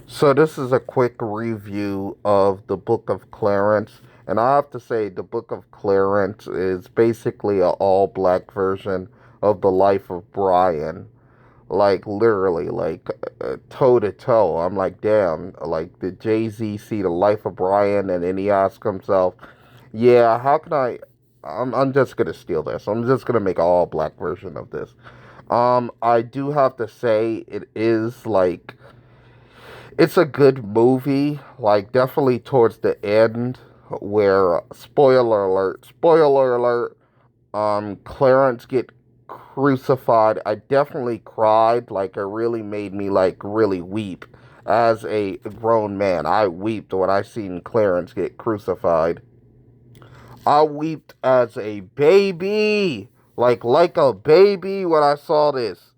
So this is a quick review of the Book of Clarence, and I have to say the Book of Clarence is basically an all-black version of the life of Brian. Like literally, like toe to toe. I'm like, damn. Like, did Jay-Z see the life of Brian, and then he asked himself, "Yeah, how can I?" I'm just gonna steal this. I'm just gonna make an all-black version of this. I do have to say it is like it's a good movie, like definitely towards the end where spoiler alert, Clarence get crucified. I definitely cried, like it really made me like really weep as a grown man. I wept when I seen Clarence get crucified. I wept as a baby, like a baby when I saw this.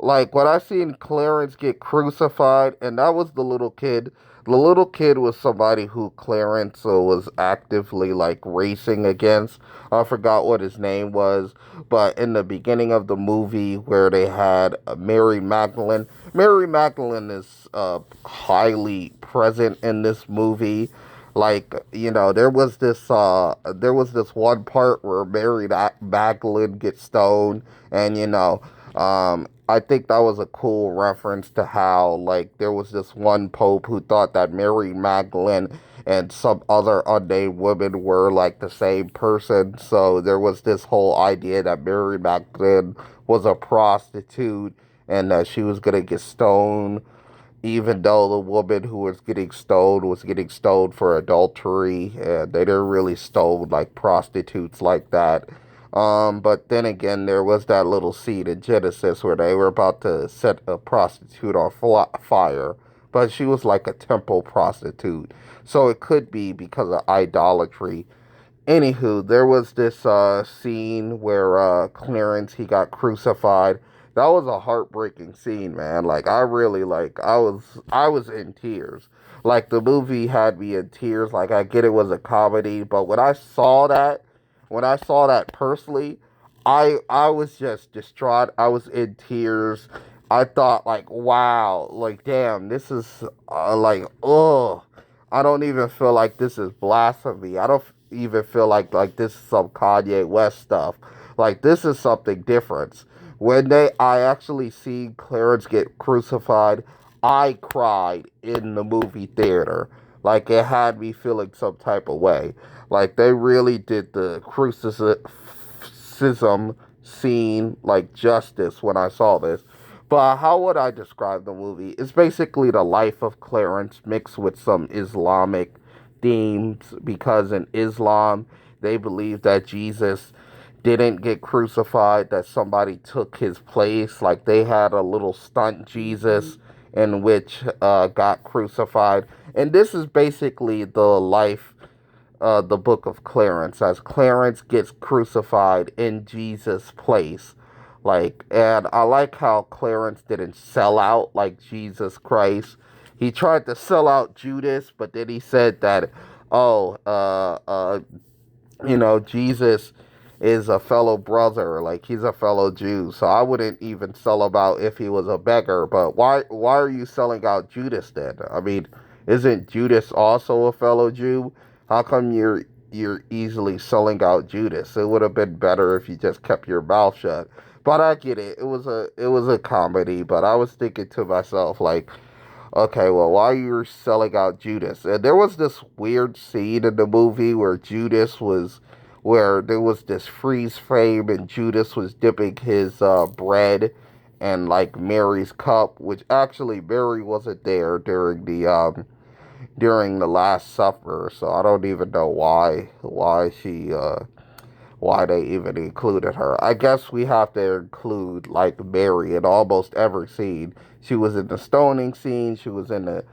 Like when I seen Clarence get crucified, and that was the little kid. The little kid was somebody who Clarence was actively like racing against. I forgot what his name was, but in the beginning of the movie where they had Mary Magdalene is highly present in this movie. Like, there was this one part where Magdalene gets stoned, and I think that was a cool reference to how, like, there was this one pope who thought that Mary Magdalene and some other unnamed women were, like, the same person. So there was this whole idea that Mary Magdalene was a prostitute and that she was going to get stoned, even though the woman who was getting stoned for adultery, and they didn't really stone like prostitutes like that. But then again, there was that little scene in Genesis where they were about to set a prostitute on fire, but she was like a temple prostitute, so it could be because of idolatry. Anywho, there was this scene where Clarence he got crucified. That was a heartbreaking scene, man. Like I really I was in tears. Like the movie had me in tears. Like I get it was a comedy, but when I saw that personally, I was just distraught. I was in tears. I thought like, wow, like damn, this is like oh, I don't even feel like this is blasphemy. I don't even feel like this is some Kanye West stuff. Like this is something different. I actually see Clarence get crucified, I cried in the movie theater. Like it had me feeling some type of way. Like they really did the crucifixion scene like justice when I saw this. But how would I describe the movie? It's basically the life of Clarence mixed with some Islamic themes because in Islam they believe that Jesus didn't get crucified, that somebody took his place. Like they had a little stunt Jesus in which got crucified. And this is basically the book of Clarence, as Clarence gets crucified in Jesus' place. Like, and I like how Clarence didn't sell out like Jesus Christ. He tried to sell out Judas, but then he said that, oh, Jesus is a fellow brother, like he's a fellow Jew. So I wouldn't even sell him out if he was a beggar. But why are you selling out Judas then? I mean, isn't Judas also a fellow Jew? How come you're easily selling out Judas? It would have been better if you just kept your mouth shut. But I get it. It was a comedy, but I was thinking to myself like, okay, well, why are you selling out Judas? And there was this weird scene in the movie where there was this freeze frame and Judas was dipping his bread and like Mary's cup, which actually Mary wasn't there during the Last Supper, so I don't even know why they even included her. I guess we have to include like Mary in almost every scene. She was in the stoning scene. She was in the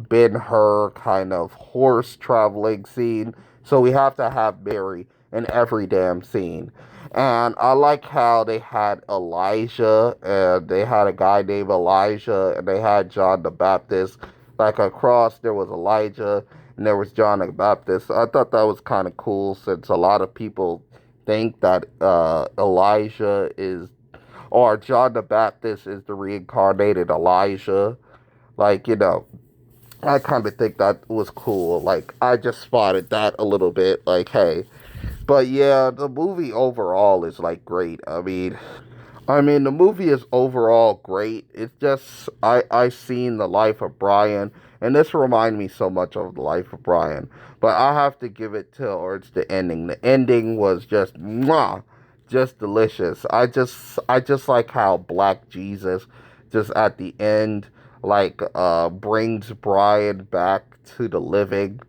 Ben Hur kind of horse traveling scene. So we have to have Mary in every damn scene. And I like how they had Elijah, and they had a guy named Elijah, and they had John the Baptist. Like across, there was Elijah, and there was John the Baptist. I thought that was kind of cool since a lot of people think that Elijah is or John the Baptist is the reincarnated Elijah. Like, I kind of think that was cool. Like, I just spotted that a little bit. Like, hey. But yeah, the movie overall is like great. I mean, the movie is overall great. It's just I seen the life of Brian, and this reminded me so much of the life of Brian. But I have to give it towards the ending. The ending was just mwah, just delicious. I just like how Black Jesus just at the end like brings Brian back to the living.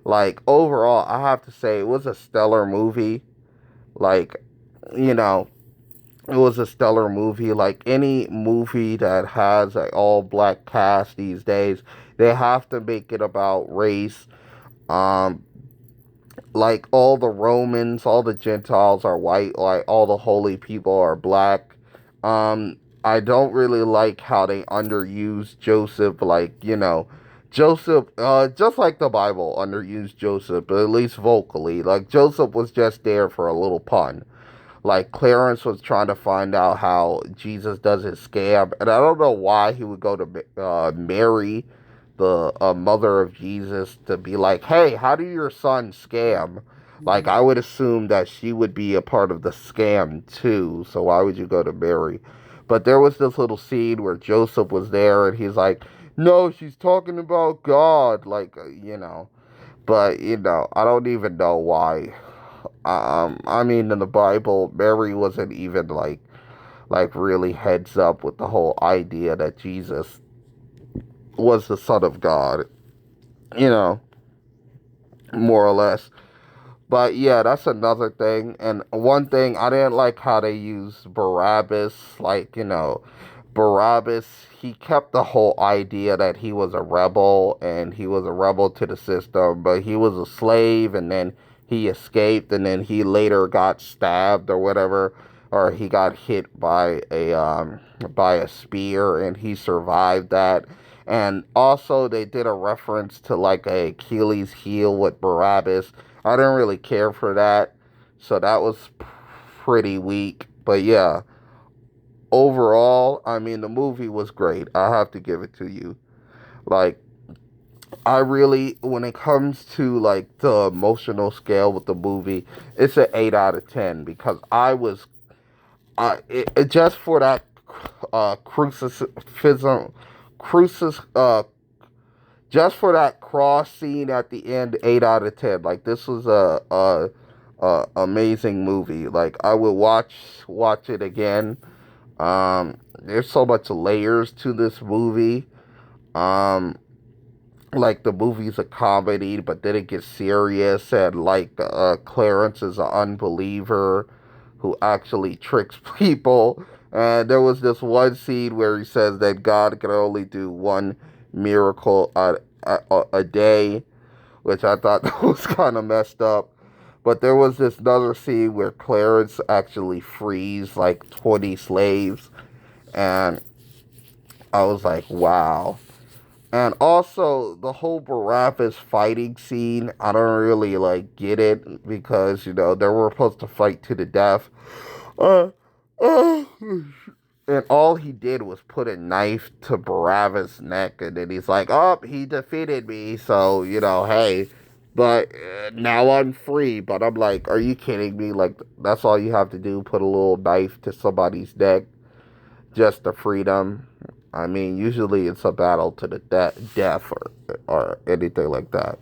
Like overall, I have to say it was a stellar movie. Like you know it was a stellar movie. Like any movie that has an all black cast these days, they have to make it about race. Um, like all the Romans, all the Gentiles are white. Like all the holy people are black. I don't really like how they underuse Joseph. Like Joseph, just like the Bible underused Joseph, but at least vocally. Like Joseph was just there for a little pun. Like Clarence was trying to find out how Jesus does his scam, and I don't know why he would go to Mary, the mother of Jesus, to be like, "Hey, how do your son scam?" Like I would assume that she would be a part of the scam too. So why would you go to Mary? But there was this little scene where Joseph was there, and he's like, "No, she's talking about God." Like but I don't even know why. I mean, in the Bible, Mary wasn't even like really heads up with the whole idea that Jesus was the Son of God, you know, more or less. But yeah, that's another thing. And one thing I didn't like how they used Barabbas. Like Barabbas, he kept the whole idea that he was a rebel and he was a rebel to the system, but he was a slave and then he escaped and then he later got stabbed or whatever, or he got hit by a spear and he survived that. And also they did a reference to like a Achilles heel with Barabbas. I didn't really care for that, so that was pretty weak. But yeah, overall, I mean, the movie was great. I have to give it to you. Like, I really, when it comes to like the emotional scale with the movie, it's an 8 out of 10 because just for that crucifism, crucis, just for that cross scene at the end, 8 out of 10. Like this was a amazing movie. Like I would watch it again. There's so much layers to this movie. Um, like the movie's a comedy, but then it gets serious, and like Clarence is an unbeliever who actually tricks people. And there was this one scene where he says that God can only do one miracle a day, which I thought that was kind of messed up. But there was this another scene where Clarence actually frees like 20 slaves, and I was like, wow. And also the whole Barabbas fighting scene, I don't really like get it because they were supposed to fight to the death. Uh, uh, and all he did was put a knife to Barabbas' neck, and then he's like, "Oh, he defeated me, so hey." But now I'm free. But I'm like, are you kidding me? Like that's all you have to do? Put a little knife to somebody's neck just to free them? I mean, usually it's a battle to the death or anything like that.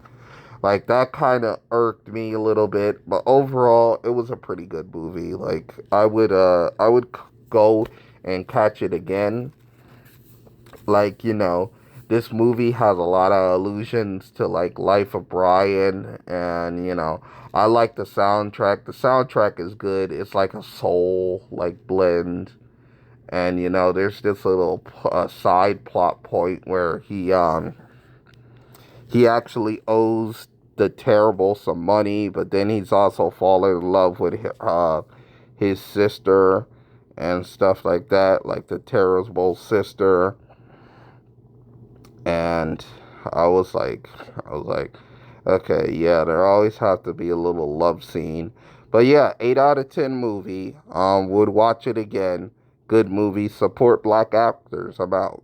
Like that kind of irked me a little bit, but overall, it was a pretty good movie. Like I would go and catch it again. Like this movie has a lot of allusions to like Life of Brian, and I like the soundtrack. The soundtrack is good. It's like a soul like blend. And there's this little side plot point where he actually owes the Terrible some money, but then he's also fallen in love with his sister and stuff like that, like the Terrible sister. And I was like, okay, yeah, there always have to be a little love scene. But yeah, 8 out of 10 movie. Would watch it again. good movies, support black actors. I'm out.